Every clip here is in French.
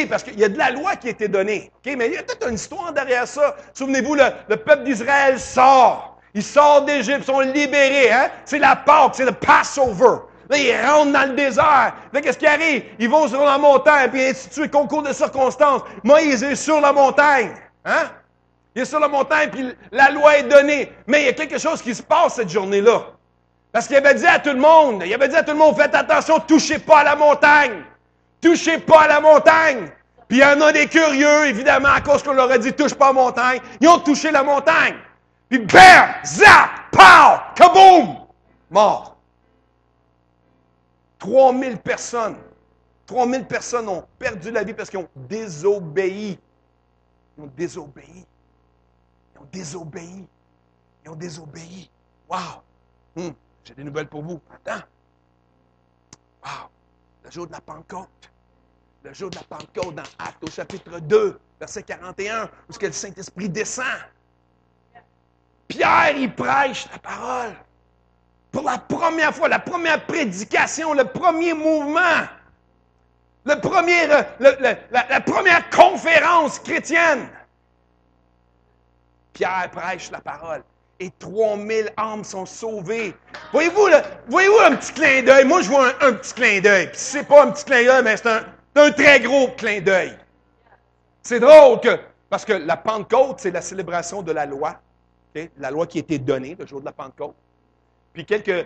parce qu'il y a de la loi qui a été donnée. OK? Mais il y a toute une histoire derrière ça. Souvenez-vous, le peuple d'Israël sort. Il sort d'Égypte, ils sont libérés. Hein? C'est la Pâque, c'est le Passover. Là, ils rentrent dans le désert. Là, qu'est-ce qui arrive? Ils vont sur la montagne, puis ainsi de suite, concours de circonstances. Moïse est sur la montagne. Hein? Il est sur la montagne, puis la loi est donnée. Mais il y a quelque chose qui se passe cette journée-là. Parce qu'il avait dit à tout le monde, faites attention, touchez pas à la montagne. Touchez pas à la montagne. Puis il y en a des curieux, évidemment, à cause qu'on leur a dit, touche pas à la montagne. Ils ont touché la montagne. Puis bam, zap, pow, kaboum, mort. 3000 personnes. 3000 personnes ont perdu la vie parce qu'ils ont désobéi. Ils ont désobéi. Ils ont désobéi. Ils ont désobéi. Wow! J'ai des nouvelles pour vous. Attends. Wow! Le jour de la Pentecôte. Le jour de la Pentecôte dans Actes au chapitre 2, verset 41, où est-ce que le Saint-Esprit descend. Pierre, il prêche la parole. Pour la première fois, la première prédication, le premier mouvement, la première conférence chrétienne. Pierre prêche la parole. Et 3000 âmes sont sauvées. Voyez-vous un petit clin d'œil? Moi, je vois un petit clin d'œil. Puis si c'est pas un petit clin d'œil, mais c'est un très gros clin d'œil. C'est drôle parce que la Pentecôte, c'est la célébration de la loi. Okay? La loi qui a été donnée le jour de la Pentecôte. Puis quelques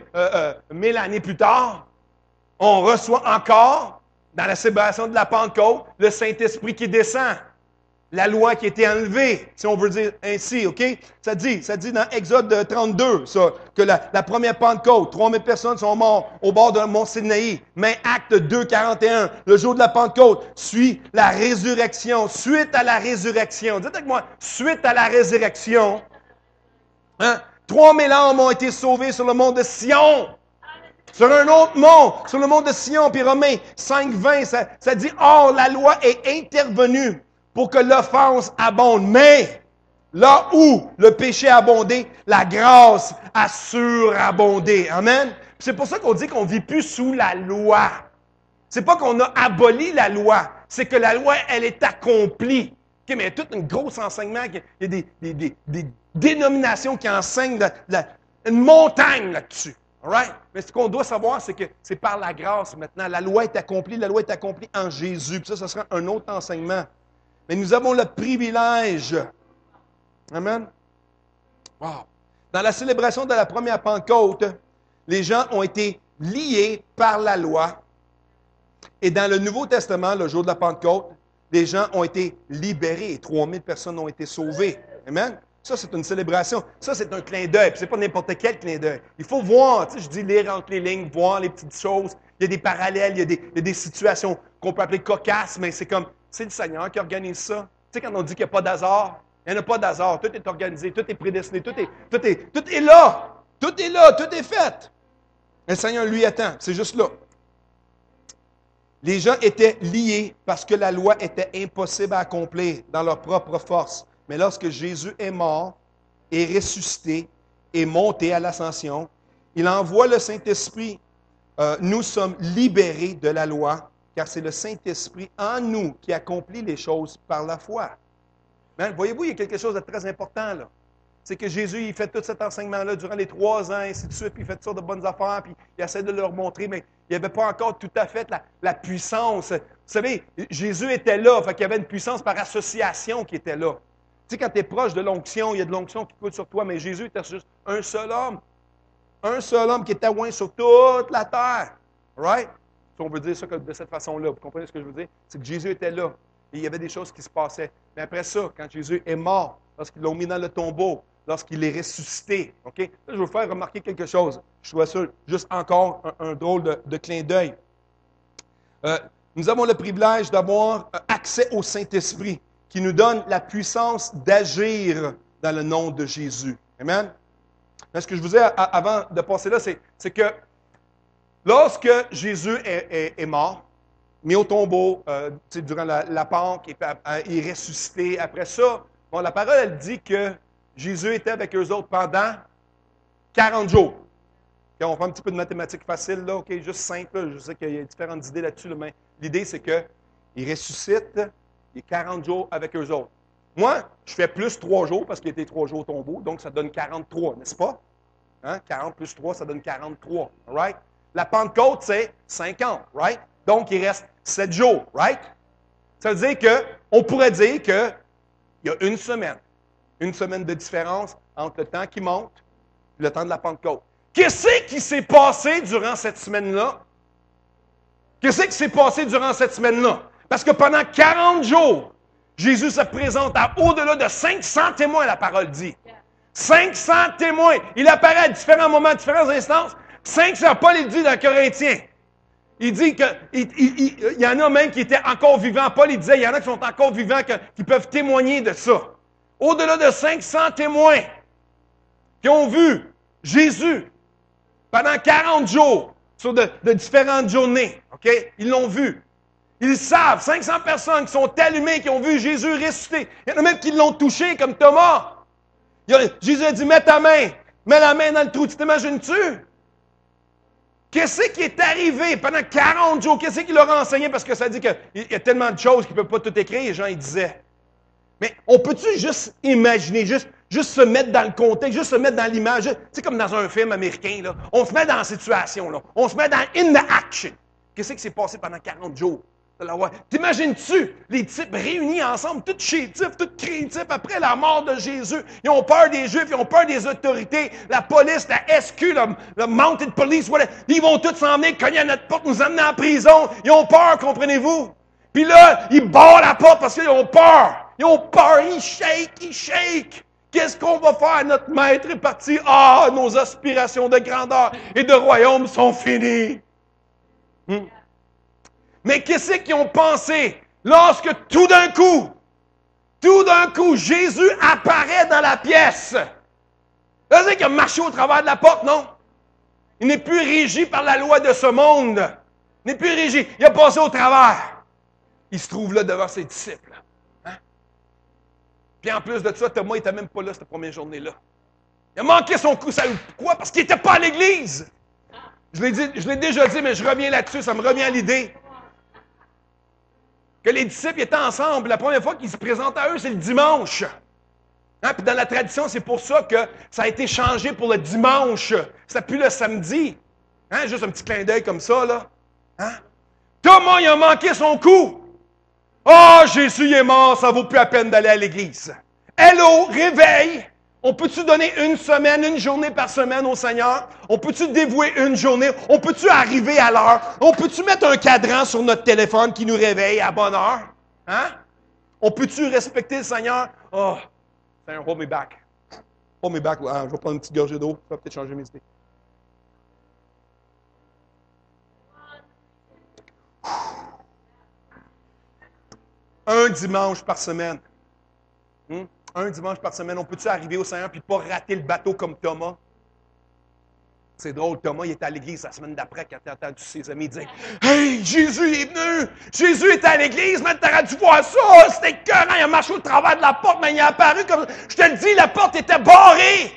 1000 années plus tard, on reçoit encore, dans la célébration de la Pentecôte, le Saint-Esprit qui descend. La loi qui a été enlevée, si on veut dire ainsi, OK? Ça dit dans Exode 32, ça, que la première Pentecôte, 3000 personnes sont mortes au bord d'un mont Sinaï. Mais Acte 2, 41, le jour de la Pentecôte, suit la résurrection. Suite à la résurrection. Dites avec moi, suite à la résurrection, 3000 âmes ont été sauvées sur le mont de Sion. Sur un autre mont, sur le mont de Sion, puis Romains 5, 20, ça dit, or, la loi est intervenue pour que l'offense abonde. Mais, là où le péché a abondé, la grâce a surabondé. Amen? Puis c'est pour ça qu'on dit qu'on ne vit plus sous la loi. C'est pas qu'on a aboli la loi, c'est que la loi, elle est accomplie. Okay, mais il y a tout un gros enseignement, il y a des dénominations qui enseignent une montagne là-dessus. Alright? Mais ce qu'on doit savoir, c'est que c'est par la grâce maintenant. La loi est accomplie en Jésus. Puis ça sera un autre enseignement. Mais nous avons le privilège. Amen? Wow! Dans la célébration de la première Pentecôte, les gens ont été liés par la loi. Et dans le Nouveau Testament, le jour de la Pentecôte, les gens ont été libérés. 3000 personnes ont été sauvées. Amen? Ça, c'est une célébration. Ça, c'est un clin d'œil. Puis c'est pas n'importe quel clin d'œil. Il faut voir, tu sais, je dis lire entre les lignes, voir les petites choses. Il y a des parallèles, il y a des situations qu'on peut appeler cocasses, mais c'est comme, c'est le Seigneur qui organise ça. Tu sais, quand on dit qu'il n'y a pas d'hasard, il n'y en a pas d'hasard. Tout est organisé, tout est prédestiné, tout est là. Tout est là, tout est fait. Le Seigneur lui attend. C'est juste là. Les gens étaient liés parce que la loi était impossible à accomplir dans leur propre force. Mais lorsque Jésus est mort, est ressuscité, est monté à l'ascension, il envoie le Saint-Esprit. Nous sommes libérés de la loi, car c'est le Saint-Esprit en nous qui accomplit les choses par la foi. Hein? Voyez-vous, il y a quelque chose de très important là. C'est que Jésus, il fait tout cet enseignement-là durant les 3 ans, et ainsi de suite, puis il fait toutes sortes de bonnes affaires, puis il essaie de leur montrer, mais il n'y avait pas encore tout à fait la puissance. Vous savez, Jésus était là, fait qu'il y avait une puissance par association qui était là. Tu sais, quand tu es proche de l'onction, il y a de l'onction qui coule sur toi, mais Jésus était juste un seul homme. Un seul homme qui était oint sur toute la terre. Right? Si on veut dire ça de cette façon-là, vous comprenez ce que je veux dire? C'est que Jésus était là, et il y avait des choses qui se passaient. Mais après ça, quand Jésus est mort, lorsqu'ils l'ont mis dans le tombeau, lorsqu'il est ressuscité, OK? Là, je vais vous faire remarquer quelque chose. Je trouve ça juste encore un drôle de clin d'œil. Nous avons le privilège d'avoir accès au Saint-Esprit, qui nous donne la puissance d'agir dans le nom de Jésus. Amen? Mais ce que je vous dis avant de passer là, c'est que lorsque Jésus est mort, mis au tombeau durant la Pâque, il est ressuscité, après ça, bon, la parole, elle dit que Jésus était avec eux autres pendant 40 jours. Okay, on fait un petit peu de mathématiques faciles, là, okay, juste simple. Là, je sais qu'il y a différentes idées là-dessus, là, mais l'idée, c'est que Il ressuscite, il est 40 jours avec eux autres. Moi, je fais plus 3 jours parce qu'il était 3 jours au tombeau, donc ça donne 43, n'est-ce pas? Hein? 40 plus 3, ça donne 43. Right? La Pentecôte, c'est 50. Right? Donc, il reste 7 jours. Right? Ça veut dire qu'on pourrait dire qu'il y a une semaine de différence entre le temps qui monte et le temps de la Pentecôte. Qu'est-ce qui s'est passé durant cette semaine-là? Qu'est-ce qui s'est passé durant cette semaine-là? Parce que pendant 40 jours, Jésus se présente à au-delà de 500 témoins, la parole dit. 500 témoins. Il apparaît à différents moments, à différentes instances. 500, Paul il dit dans Corinthiens. Il dit qu'il y en a même qui étaient encore vivants. Paul il disait, il y en a qui sont encore vivants, qui peuvent témoigner de ça. Au-delà de 500 témoins qui ont vu Jésus pendant 40 jours sur de différentes journées. OK? Ils l'ont vu. Ils savent, 500 personnes qui sont allumées, qui ont vu Jésus ressusciter. Il y en a même qui l'ont touché, comme Thomas. Jésus a dit, mets ta main, mets la main dans le trou. Tu t'imagines-tu? Qu'est-ce qui est arrivé pendant 40 jours? Qu'est-ce qu'il leur a enseigné? Parce que ça dit qu'il y a tellement de choses qu'ils ne peuvent pas tout écrire, les gens, ils disaient. Mais on peut-tu juste imaginer, juste se mettre dans le contexte, juste se mettre dans l'image? C'est comme dans un film américain, là. On se met dans la situation, là. On se met dans in the action. Qu'est-ce qui s'est passé pendant 40 jours? T'imagines-tu les types réunis ensemble, tous chétifs, tous créatifs, après la mort de Jésus? Ils ont peur des Juifs, ils ont peur des autorités, la police, la SQ, le Mounted Police, whatever. Ils vont tous s'en venir, cogner à notre porte, nous amener en prison. Ils ont peur, comprenez-vous? Puis là, ils barrent la porte parce qu'ils ont peur. Ils ont peur, ils shake. Qu'est-ce qu'on va faire? Notre maître est parti. Ah, nos aspirations de grandeur et de royaume sont finies. Mais qu'est-ce qu'ils ont pensé lorsque tout d'un coup, Jésus apparaît dans la pièce? Ça veut dire qu'il a marché au travers de la porte, non? Il n'est plus régi par la loi de ce monde. Il n'est plus régi. Il a passé au travers. Il se trouve là devant ses disciples. Hein? Puis en plus de ça, Thomas n'était même pas là cette première journée-là. Il a manqué son coup. Ça, pourquoi? Parce qu'il n'était pas à l'église. Je l'ai déjà dit, mais je reviens là-dessus. Ça me revient à l'idée. Que les disciples étaient ensemble. La première fois qu'ils se présentent à eux, c'est le dimanche. Hein? Puis dans la tradition, c'est pour ça que ça a été changé pour le dimanche. C'est plus le samedi. Hein? Juste un petit clin d'œil comme ça, là. Hein? Thomas, il a manqué son coup. Oh, Jésus il est mort, ça vaut plus la peine d'aller à l'église. Hello, réveil. On peut-tu donner une semaine, une journée par semaine au Seigneur? On peut-tu dévouer une journée? On peut-tu arriver à l'heure? On peut-tu mettre un cadran sur notre téléphone qui nous réveille à bonne heure? Hein? On peut-tu respecter le Seigneur? Oh, Seigneur, hold me back. Hold me back. Ah, je vais prendre une petite gorgée d'eau. Ça va peut-être changer mes idées. Un dimanche par semaine. Un dimanche par semaine, on peut-tu arriver au Seigneur et pas rater le bateau comme Thomas? C'est drôle, Thomas, il était à l'église la semaine d'après quand il a entendu ses amis dire « Hey, Jésus est venu! Jésus est à l'église, mais t'aurais dû voir ça! C'était écœurant, il a marché au travers de la porte, mais il est apparu comme... Je te le dis, la porte était barrée!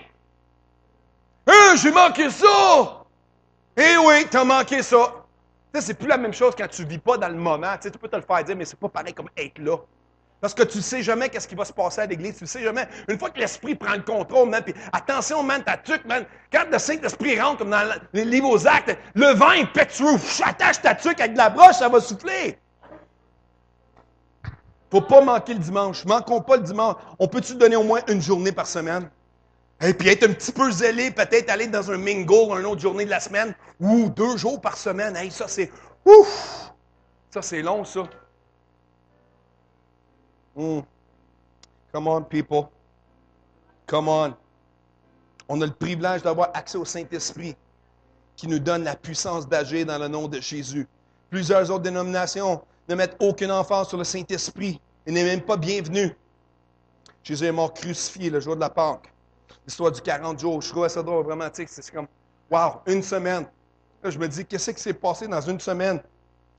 J'ai manqué ça! Eh oui, t'as manqué ça! Tu sais, c'est plus la même chose quand tu ne vis pas dans le moment. Tu sais, tu peux te le faire dire, mais c'est pas pareil comme être là. Parce que tu ne sais jamais qu'est-ce qui va se passer à l'église. Tu ne sais jamais. Une fois que l'Esprit prend le contrôle, man, puis attention, man, ta tuque, man. Quand le Saint-Esprit rentre, comme dans les livres aux actes, le vent est pétueux. Attache ta tuque avec de la broche, ça va souffler. Faut pas manquer le dimanche. Manquons pas le dimanche. On peut-tu donner au moins une journée par semaine? Et puis être un petit peu zélé, peut-être aller dans un mingle une autre journée de la semaine, ou 2 jours par semaine. Hey, ça, c'est... Ouf! Ça, c'est long, ça. Come on, people. Come on. On a le privilège d'avoir accès au Saint-Esprit qui nous donne la puissance d'agir dans le nom de Jésus. Plusieurs autres dénominations ne mettent aucune emphase sur le Saint-Esprit. Il n'est même pas bienvenu. Jésus est mort crucifié le jour de la Pâque. L'histoire du 40 jours. Je trouvais ça drôle, vraiment. C'est comme, wow, une semaine. Là, je me dis, qu'est-ce qui s'est passé dans une semaine?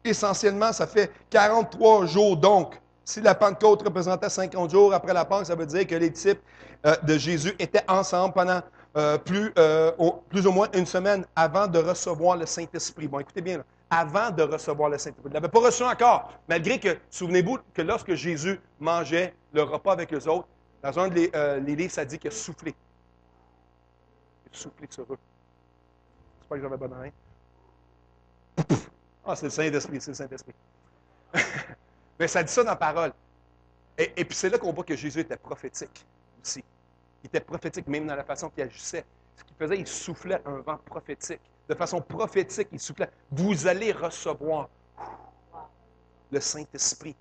Essentiellement, ça fait 43 jours donc. Si la Pentecôte représentait 50 jours après la Pâque, ça veut dire que les disciples de Jésus étaient ensemble pendant plus ou moins une semaine avant de recevoir le Saint-Esprit. Bon, écoutez bien, là. avant de recevoir le Saint-Esprit. Il ne l'avait pas reçu encore, malgré que, souvenez-vous que lorsque Jésus mangeait le repas avec eux autres, dans un des livres, ça dit qu'il a soufflé. Il a soufflé sur eux. J'espère que j'avais bonne oreille. Ah, c'est le Saint-Esprit, c'est le Saint-Esprit. Mais ça dit ça dans la parole. Et puis c'est là qu'on voit que Jésus était prophétique aussi. Il était prophétique même dans la façon qu'il agissait. Ce qu'il faisait, il soufflait un vent prophétique. De façon prophétique, il soufflait. Vous allez recevoir le Saint-Esprit.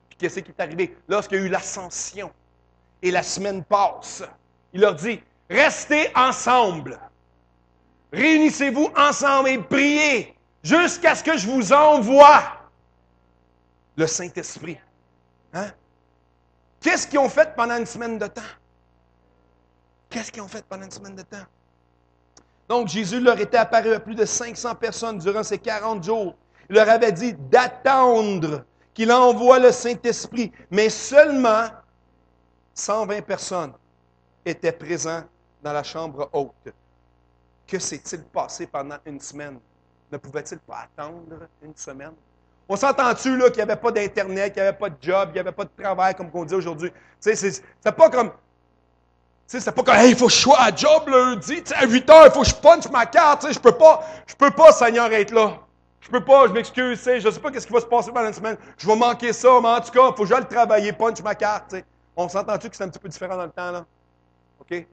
Puis qu'est-ce qui est arrivé? Lorsqu'il y a eu l'ascension et la semaine passe, il leur dit, restez ensemble. Réunissez-vous ensemble et priez jusqu'à ce que je vous envoie le Saint-Esprit. Hein? Qu'est-ce qu'ils ont fait pendant une semaine de temps? Qu'est-ce qu'ils ont fait pendant une semaine de temps? Donc, Jésus leur était apparu à plus de 500 personnes durant ces 40 jours. Il leur avait dit d'attendre qu'il envoie le Saint-Esprit. Mais seulement 120 personnes étaient présentes dans la chambre haute. Que s'est-il passé pendant une semaine? Ne pouvait-il pas attendre une semaine? On s'entend-tu là qu'il n'y avait pas d'Internet, qu'il n'y avait pas de job, qu'il n'y avait pas de travail, comme on dit aujourd'hui? C'est pas comme... C'est pas comme, hey, il faut que je sois à job lundi, à 8 heures, il faut que je punch ma carte, je peux pas, Seigneur, être là. Je peux pas, je m'excuse, je ne sais pas ce qui va se passer pendant une semaine. Je vais manquer ça, mais en tout cas, il faut que j'aille travailler, punch ma carte, t'sais. On s'entend-tu que c'est un petit peu différent dans le temps, là? OK?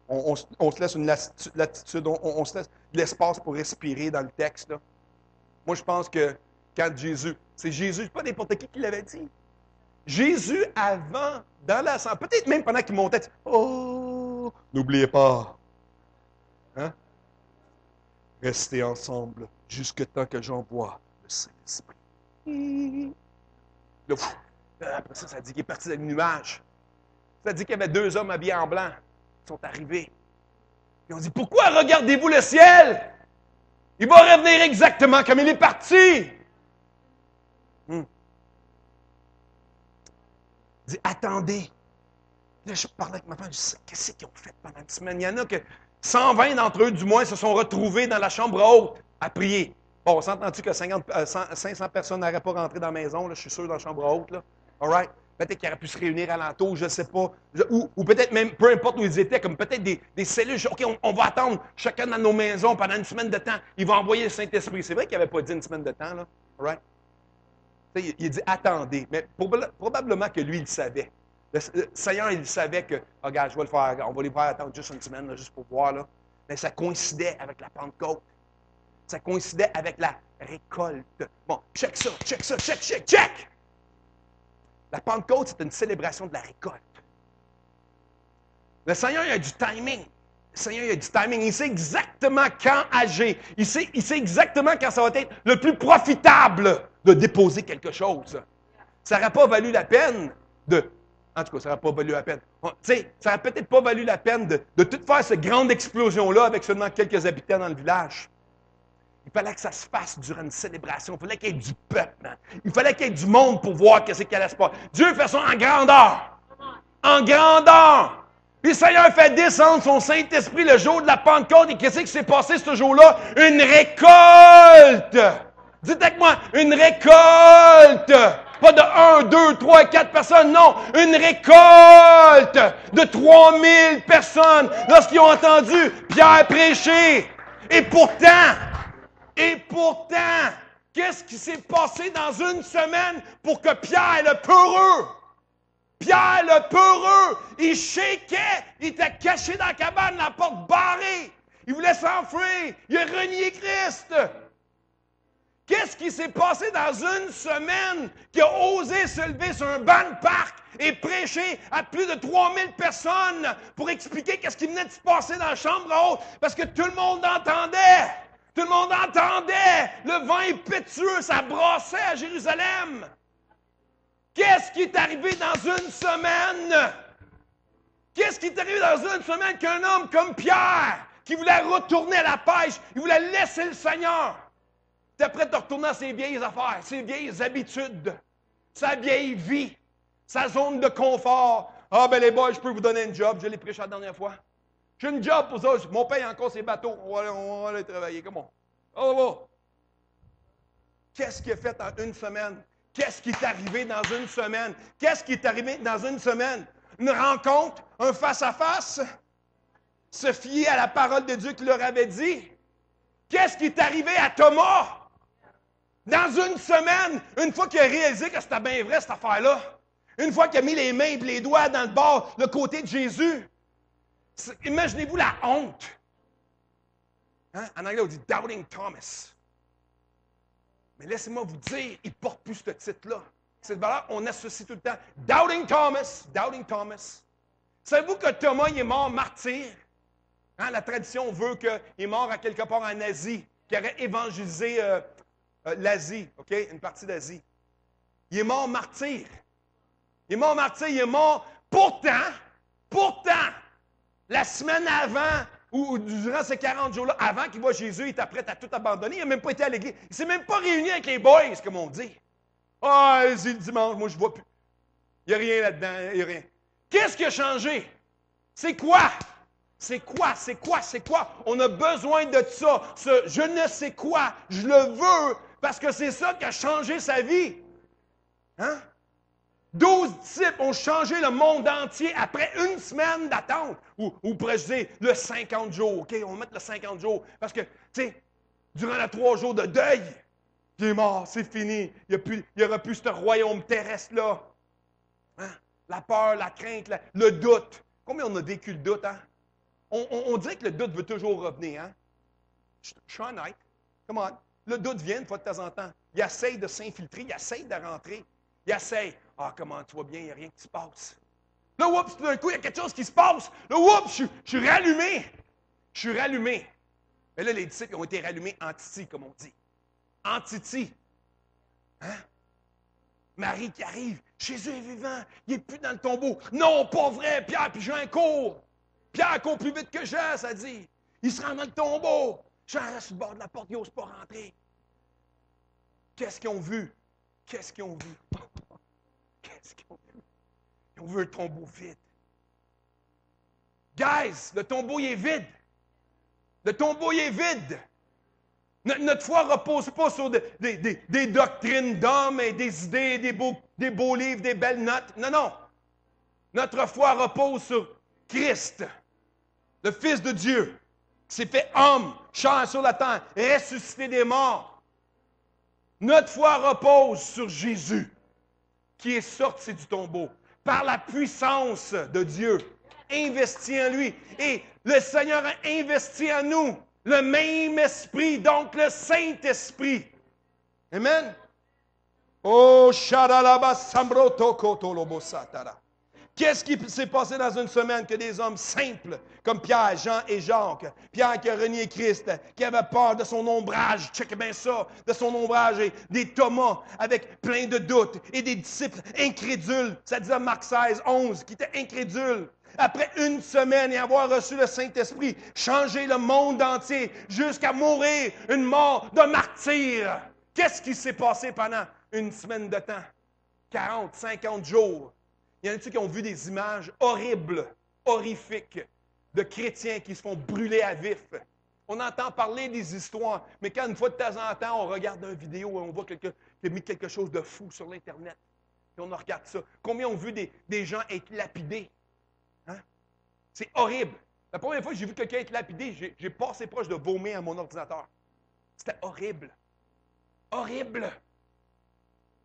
On se laisse une latitude, on se laisse de l'espace pour respirer dans le texte, là. Moi, je pense que quand c'est Jésus, pas n'importe qui l'avait dit. Jésus, avant, dans l'assemblée, peut-être même pendant qu'il montait, oh, n'oubliez pas, hein? Restez ensemble jusqu'à temps que j'envoie le Saint-Esprit. Là, après ça, ça dit qu'il est parti dans le nuage. Ça dit qu'il y avait 2 hommes habillés en blanc qui sont arrivés. Ils ont dit, pourquoi regardez-vous le ciel? Il va revenir exactement comme il est parti. Il dit, attendez. Là, je parlais avec ma femme, je dis, qu'est-ce qu'ils ont fait pendant une semaine? Il y en a que 120 d'entre eux, du moins, se sont retrouvés dans la chambre haute à prier. Bon, on s'entend-tu que 500 personnes n'auraient pas rentré dans la maison, là, je suis sûr, dans la chambre haute, là. All right? Peut-être qu'ils auraient pu se réunir alentour, je ne sais pas. Ou peut-être même, peu importe où ils étaient, comme peut-être des cellules. OK, on va attendre chacun dans nos maisons pendant une semaine de temps. Il va envoyer le Saint-Esprit. C'est vrai qu'il n'avait pas dit une semaine de temps, là. All right? Il dit attendez, mais probablement que lui, il le savait. Le Seigneur, il savait que, regarde, je vais le faire, on va les faire attendre juste une semaine, là, juste pour voir. Là. Mais ça coïncidait avec la Pentecôte. Ça coïncidait avec la récolte. Bon, check ça, check! La Pentecôte, c'est une célébration de la récolte. Le Seigneur, il a du timing. Le Seigneur, il a du timing. Il sait exactement quand agir. Il sait exactement quand ça va être le plus profitable de déposer quelque chose. Ça n'aurait pas valu la peine de... En tout cas, ça n'aurait pas valu la peine. Tu sais, ça n'aurait peut-être pas valu la peine de tout faire cette grande explosion-là avec seulement quelques habitants dans le village. Il fallait que ça se fasse durant une célébration. Il fallait qu'il y ait du peuple. Man. Il fallait qu'il y ait du monde pour voir ce qu'il allait se passer. Dieu fait ça en grandeur. En grandeur. Puis le Seigneur fait descendre son Saint-Esprit le jour de la Pentecôte. Et qu'est-ce qui s'est passé ce jour-là? Une récolte! Dites avec moi, une récolte! Pas de 1, 2, 3, 4 personnes, non! Une récolte de 3000 personnes lorsqu'ils ont entendu Pierre prêcher. Et pourtant, qu'est-ce qui s'est passé dans une semaine pour que Pierre le peureux, il shakeait, il était caché dans la cabane, la porte barrée. Il voulait s'enfuir. Il a renié Christ. Qu'est-ce qui s'est passé dans une semaine qui a osé se lever sur un banc de parc et prêcher à plus de 3000 personnes pour expliquer qu'est-ce qui venait de se passer dans la chambre haute? Parce que tout le monde entendait. Tout le monde entendait. Le vent impétueux, ça brassait à Jérusalem. Qu'est-ce qui est arrivé dans une semaine? Qu'est-ce qui est arrivé dans une semaine qu'un homme comme Pierre, qui voulait retourner à la pêche, il voulait laisser le Seigneur, était prêt à retourner à ses vieilles affaires, ses vieilles habitudes, sa vieille vie, sa zone de confort. Ah ben les boys, je peux vous donner une job, je l'ai prêché la dernière fois. J'ai une job pour ça, mon père a encore ses bateaux, on va aller travailler, comment? On va. Qu'est-ce qu'il a fait en une semaine? Qu'est-ce qui est arrivé dans une semaine? Qu'est-ce qui est arrivé dans une semaine? Une rencontre, un face-à-face, se fier à la parole de Dieu qui leur avait dit. Qu'est-ce qui est arrivé à Thomas? Dans une semaine, une fois qu'il a réalisé que c'était bien vrai cette affaire-là, une fois qu'il a mis les mains et les doigts dans le bord, le côté de Jésus, imaginez-vous la honte. Hein? En anglais, on dit « Doubting Thomas ». Mais laissez-moi vous dire, il ne porte plus ce titre-là. Cette valeur, on associe tout le temps « Doubting Thomas »,« Doubting Thomas ». Savez-vous que Thomas, il est mort martyr? Hein? La tradition veut qu'il est mort à quelque part en Asie, qu'il aurait évangélisé l'Asie, OK? Une partie d'Asie. Il est mort martyr. Il est mort martyr, il est mort. Pourtant, la semaine avant, ou durant ces 40 jours-là, avant qu'il voit Jésus, il était prêt à tout abandonner. Il n'a même pas été à l'église. Il ne s'est même pas réuni avec les boys, comme on dit. Ah, c'est le dimanche, moi je ne vois plus. Il n'y a rien là-dedans, il n'y a rien. Qu'est-ce qui a changé? C'est quoi? C'est quoi? On a besoin de ça. Ce je ne sais quoi, je le veux, parce que c'est ça qui a changé sa vie. Hein? 12 disciples ont changé le monde entier après une semaine d'attente. Ou pourrais-je dire, le 50 jours. OK, on va mettre le 50 jours. Parce que, tu sais, durant les 3 jours de deuil, il est mort, c'est fini. Il n'y aura plus ce royaume terrestre-là. Hein? La peur, la crainte, le doute. Combien on a vécu le doute, hein? On dirait que le doute veut toujours revenir, hein? Je suis honnête. Come on. Le doute vient une fois de temps en temps. Il essaye de s'infiltrer, il essaye de rentrer. Il essaye. Ah, comment tu vas bien, il n'y a rien qui se passe. Là, oups, tout d'un coup, il y a quelque chose qui se passe. Là, oups, je suis rallumé. Je suis rallumé. Mais là, les disciples ont été rallumés en titi, comme on dit. En titi. Hein? Marie qui arrive. Jésus est vivant. Il n'est plus dans le tombeau. Non, pas vrai. Pierre puis Jean courent. Pierre court plus vite que Jean, ça dit. Il se rend dans le tombeau. Jean reste sur le bord de la porte, il n'ose pas rentrer. Qu'est-ce qu'ils ont vu? Qu'est-ce qu'ils ont vu? Qu'est-ce qu'ils ont vu? Ils ont vu un tombeau vide. Guys, le tombeau il est vide. Le tombeau il est vide. Notre foi ne repose pas sur des doctrines d'hommes et des idées, des beaux livres, des belles notes. Non, non. Notre foi repose sur Christ, le Fils de Dieu, qui s'est fait homme, chair sur la terre, ressuscité des morts. Notre foi repose sur Jésus, qui est sorti du tombeau, par la puissance de Dieu, investi en lui. Et le Seigneur a investi en nous le même esprit, donc le Saint-Esprit. Amen. Oh, Shadalaba Sambroto Kotolobo Satara. Qu'est-ce qui s'est passé dans une semaine que des hommes simples, comme Pierre, Jean et Jacques, Pierre qui a renié Christ, qui avait peur de son ombrage, check bien ça, de son ombrage, et des Thomas avec plein de doutes, et des disciples incrédules, ça disait Marc 16, 11, qui étaient incrédules. Après une semaine et avoir reçu le Saint-Esprit, changer le monde entier jusqu'à mourir une mort de martyr. Qu'est-ce qui s'est passé pendant une semaine de temps? 40, 50 jours. Il y en a qui ont vu des images horribles, horrifiques, de chrétiens qui se font brûler à vif. On entend parler des histoires, mais quand une fois de temps en temps, on regarde une vidéo et on voit quelqu'un qui a mis quelque chose de fou sur l'Internet, et on regarde ça. Combien ont vu des gens être lapidés? Hein? C'est horrible. La première fois que j'ai vu quelqu'un être lapidé, j'ai passé proche de vomir à mon ordinateur. C'était horrible. Horrible.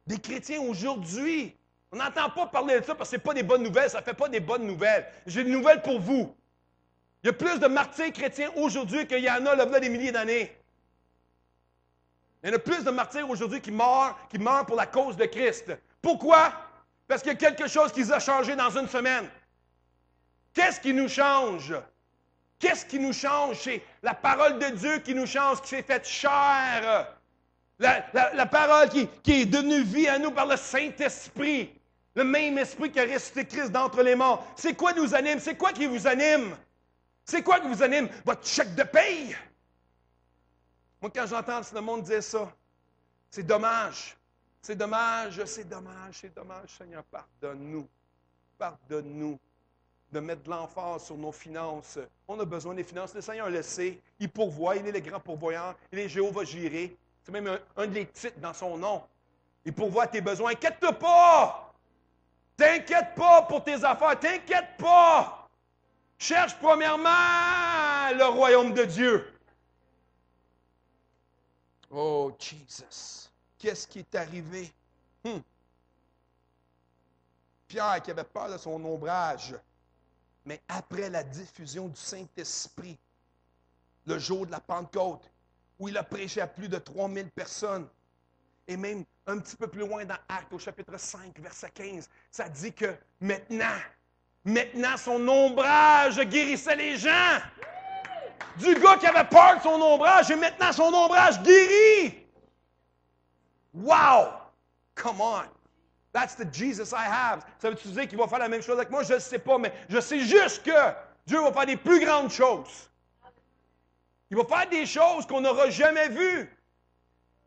Des chrétiens aujourd'hui, on n'entend pas parler de ça parce que ce n'est pas des bonnes nouvelles, ça ne fait pas des bonnes nouvelles. J'ai une nouvelle pour vous. Il y a plus de martyrs chrétiens aujourd'hui qu'il y en a là, des milliers d'années. Il y en a plus de martyrs aujourd'hui qui meurent pour la cause de Christ. Pourquoi? Parce qu'il y a quelque chose qui a changé dans une semaine. Qu'est-ce qui nous change? Qu'est-ce qui nous change? C'est la parole de Dieu qui nous change, qui s'est faite chair. La parole qui est devenue vie à nous par le Saint-Esprit. Le même esprit qui a ressuscité Christ d'entre les morts. C'est quoi nous anime? C'est quoi qui vous anime? C'est quoi qui vous anime? Votre chèque de paye? Moi, quand j'entends le monde dire ça, c'est dommage. C'est dommage, c'est dommage, c'est dommage. Seigneur, pardonne-nous. Pardonne-nous de mettre de l'emphase sur nos finances. On a besoin des finances. Le Seigneur le sait. Il pourvoit. Il est le grand pourvoyeur. Il est Jéhovah Jireh. C'est même un des titres dans son nom. Il pourvoit tes besoins. Inquiète-toi pas! T'inquiète pas pour tes affaires. T'inquiète pas! Cherche premièrement le royaume de Dieu. Oh, Jesus! Qu'est-ce qui est arrivé? Pierre qui avait peur de son ombrage. Mais après la diffusion du Saint-Esprit, le jour de la Pentecôte, où il a prêché à plus de 3000 personnes, et même un petit peu plus loin dans Actes, au chapitre 5, verset 15, ça dit que maintenant son ombrage guérissait les gens. Du gars qui avait peur de son ombrage, et maintenant son ombrage guérit. Wow! Come on! That's the Jesus I have. Ça veut-tu dire qu'il va faire la même chose avec moi? Je ne sais pas, mais je sais juste que Dieu va faire des plus grandes choses. Il va faire des choses qu'on n'aura jamais vues.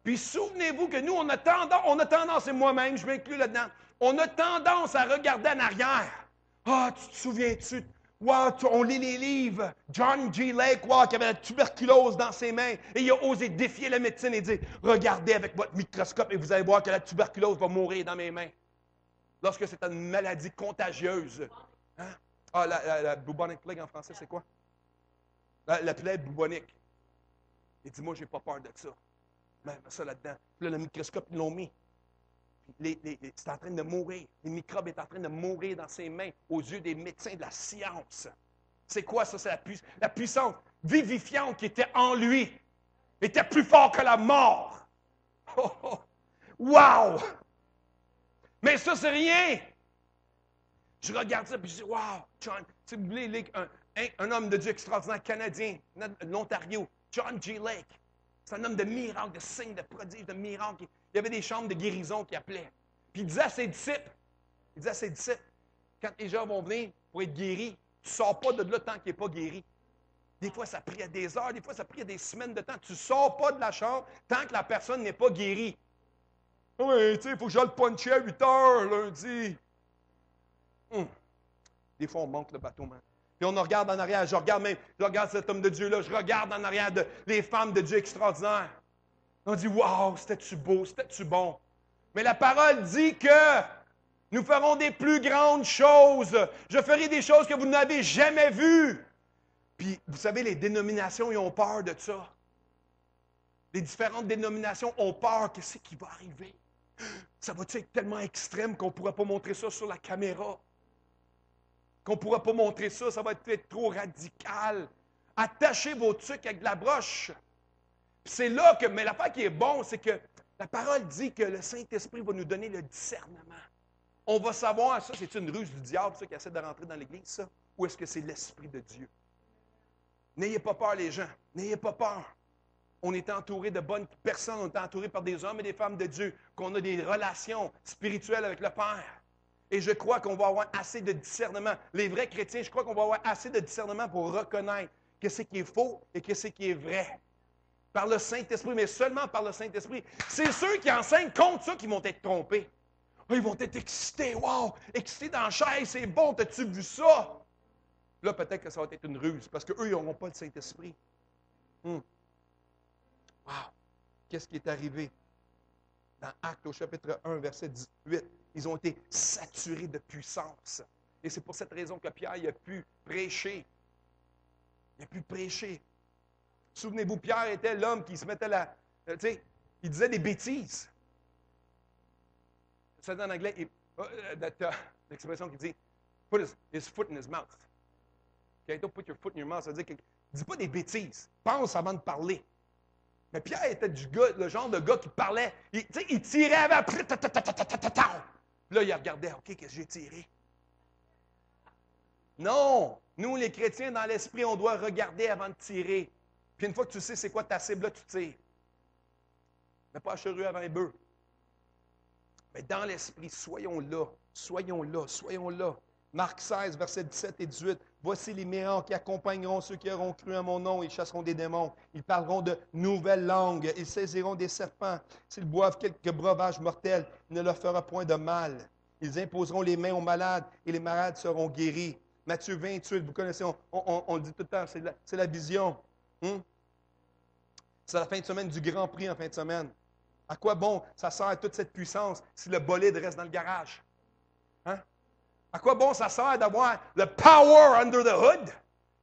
Puis souvenez-vous que nous, on a tendance, et moi-même, je m'inclus là-dedans, on a tendance à regarder en arrière. Ah, tu te souviens-tu? Wow, on lit les livres. John G. Lake, wow, qui avait la tuberculose dans ses mains, et il a osé défier la médecine et dire, regardez avec votre microscope et vous allez voir que la tuberculose va mourir dans mes mains. Lorsque c'est une maladie contagieuse. Hein? Ah, la bubonic plague en français, c'est quoi? La plaie bubonique. Il dit, moi, j'ai pas peur de ça. Mais ça là-dedans. Puis là, le microscope, ils l'ont mis. C'est en train de mourir. Les microbes sont en train de mourir dans ses mains aux yeux des médecins de la science. C'est quoi ça? C'est la puissance vivifiante qui était en lui. Était plus fort que la mort. Oh, oh. Wow! Mais ça, c'est rien. Je regarde ça et je dis, wow, John, si vous voulez, un homme de Dieu extraordinaire canadien, de l'Ontario, John G. Lake. C'est un homme de miracles, de signes, de prodiges, de miracles. Il y avait des chambres de guérison qui appelaient. Puis il disait à ses disciples, quand les gens vont venir pour être guéris, tu ne sors pas de là tant qu'il n'est pas guéri. Des fois, ça prie à des heures, des fois, ça prie à des semaines de temps. Tu ne sors pas de la chambre tant que la personne n'est pas guérie. Oui, tu sais, il faut que j'aille le puncher à 8 heures lundi. Des fois, on manque le bateau, man. Puis on regarde en arrière, je regarde cet homme de Dieu-là, je regarde en arrière les femmes de Dieu extraordinaires. On dit, wow, c'était-tu beau, c'était-tu bon. Mais la parole dit que nous ferons des plus grandes choses. Je ferai des choses que vous n'avez jamais vues. Puis, vous savez, les dénominations, ils ont peur de ça. Les différentes dénominations ont peur. Qu'est-ce qui va arriver? Ça va-tu être tellement extrême qu'on ne pourra pas montrer ça sur la caméra? Qu'on ne pourra pas montrer ça, ça va être trop radical. Attachez vos trucs avec de la broche. Puis c'est là que, mais l'affaire qui est bon, c'est que la parole dit que le Saint-Esprit va nous donner le discernement. On va savoir, ça, c'est une ruse du diable, ça, qui essaie de rentrer dans l'Église, ça, ou est-ce que c'est l'Esprit de Dieu? N'ayez pas peur, les gens. N'ayez pas peur. On est entouré de bonnes personnes, on est entouré par des hommes et des femmes de Dieu, qu'on a des relations spirituelles avec le Père. Et je crois qu'on va avoir assez de discernement. Les vrais chrétiens, je crois qu'on va avoir assez de discernement pour reconnaître qu'est-ce qui est faux et qu'est-ce qui est vrai. Par le Saint-Esprit, mais seulement par le Saint-Esprit. C'est ceux qui enseignent contre ça qui vont être trompés. Ils vont être excités. Wow! Excités dans la chaise, c'est bon, t'as-tu vu ça? Là, peut-être que ça va être une ruse, parce qu'eux, ils n'auront pas le Saint-Esprit. Wow! Qu'est-ce qui est arrivé? Dans Actes, au chapitre 1, verset 18, ils ont été saturés de puissance. Et c'est pour cette raison que Pierre il a pu prêcher. Il a pu prêcher. Souvenez-vous, Pierre était l'homme qui se mettait là. Tu sais, il disait des bêtises. Ça dit en anglais, l'expression qui dit put his foot in his mouth. Okay? Don't put your foot in your mouth. Ça veut dire qu'il ne dit pas des bêtises. Pense avant de parler. Mais Pierre était le genre de gars qui parlait. Il tirait avant. Puis là, il regardait. OK, qu'est-ce que j'ai tiré? Non! Nous, les chrétiens, dans l'esprit, on doit regarder avant de tirer. Puis une fois que tu sais c'est quoi ta cible, là, tu tires. Mais pas à charrue avant les bœufs. Mais dans l'esprit, soyons là. Soyons là. Soyons là. Marc 16, versets 17 et 18. Voici les miracles qui accompagneront ceux qui auront cru à mon nom. Ils chasseront des démons. Ils parleront de nouvelles langues. Ils saisiront des serpents. S'ils boivent quelques breuvages mortels, il ne leur fera point de mal. Ils imposeront les mains aux malades et les malades seront guéris. Matthieu 28, vous connaissez, on le dit tout le temps, c'est la vision. C'est la fin de semaine du Grand Prix en fin de semaine. À quoi bon ça sert toute cette puissance si le bolide reste dans le garage? Hein? À quoi bon ça sert d'avoir le power under the hood,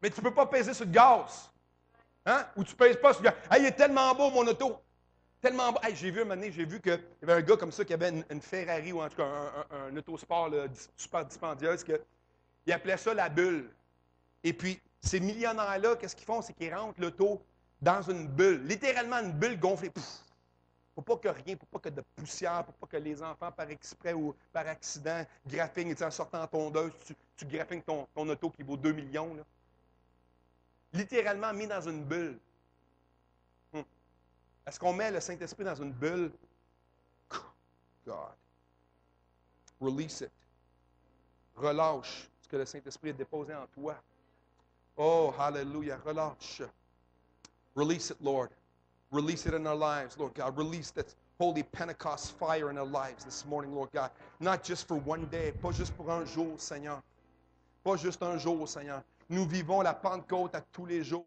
mais tu ne peux pas peser sur le gaz? Hein? Ou tu ne pèses pas sur le gaz. Hey, il est tellement beau, mon auto. Tellement beau. Hey, j'ai vu un moment donné, j'ai vu qu'il y avait un gars comme ça qui avait une Ferrari ou en tout cas un autosport là, super dispendieuse, il appelait ça la bulle. Et puis, ces millionnaires-là, qu'est-ce qu'ils font? C'est qu'ils rentrent l'auto dans une bulle, littéralement une bulle gonflée. Pour pas que rien, pour pas que de poussière, pour pas que les enfants, par exprès ou par accident, graffinent, en sortant en tondeuse, tu graffines ton auto qui vaut 2 millions. Là. Littéralement mis dans une bulle. Est-ce qu'on met le Saint-Esprit dans une bulle? God. Release it. Relâche ce que le Saint-Esprit a déposé en toi. Oh, hallelujah. Relâche. Release it, Lord. Release it in our lives, Lord God. Release that holy Pentecost fire in our lives this morning, Lord God. Not just for one day, pas juste pour un jour, Seigneur. Pas juste un jour, Seigneur. Nous vivons la Pentecôte à tous les jours.